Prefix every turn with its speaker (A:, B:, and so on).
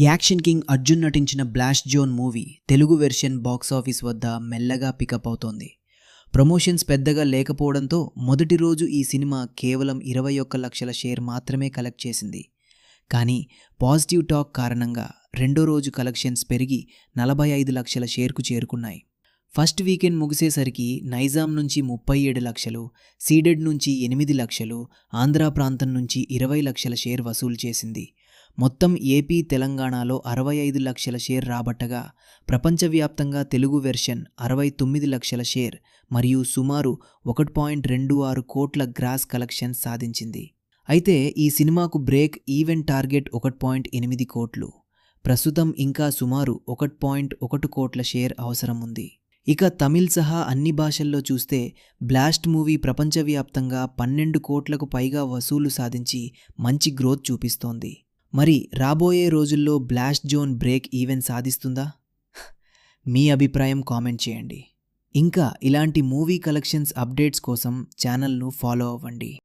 A: Action king Arjun నటించిన blast zone movie Telugu version box office వద్ద మెల్లగా పికప్ అవుతోంది. ప్రమోషన్స్ పెద్దగా లేకపోవడంతో మొదటి రోజు ఈ సినిమా కేవలం 21 లక్షల షేర్ మాత్రమే కలెక్ట్ చేసింది. కానీ పాజిటివ్ టాక్ కారణంగా రెండో రోజు కలెక్షన్స్ పెరిగి 45 లక్షల షేర్కు చేరుకున్నాయి. ఫస్ట్ వీకెండ్ ముగిసేసరికి నైజాం నుంచి 37 లక్షలు, సీడెడ్ నుంచి 8 లక్షలు, ఆంధ్ర ప్రాంతం నుంచి 20 లక్షల షేర్ వసూలు చేసింది. మొత్తం ఏపీ, తెలంగాణలో 65 లక్షల షేర్ రాబట్టగా ప్రపంచవ్యాప్తంగా తెలుగు వెర్షన్ 69 లక్షల షేర్ మరియు సుమారు 1.26 కోట్ల గ్రాస్ కలెక్షన్స్ సాధించింది. అయితే ఈ సినిమాకు బ్రేక్ ఈవెన్ టార్గెట్ 1.8 కోట్లు. ప్రస్తుతం ఇంకా సుమారు 1.1 కోట్ల షేర్ అవసరం ఉంది. ఇక తమిళ్ సహా అన్ని భాషల్లో చూస్తే బ్లాస్ట్ మూవీ ప్రపంచవ్యాప్తంగా 12 కోట్లకు పైగా వసూలు సాధించి మంచి గ్రోత్ చూపిస్తోంది. మరి రాబోయే రోజుల్లో బ్లాస్ట్ జోన్ బ్రేక్ ఈవెన్ సాధిస్తుందా? మీ అభిప్రాయం కామెంట్ చేయండి. ఇంకా ఇలాంటి మూవీ కలెక్షన్స్ అప్డేట్స్ కోసం ఛానల్ను ఫాలో అవ్వండి.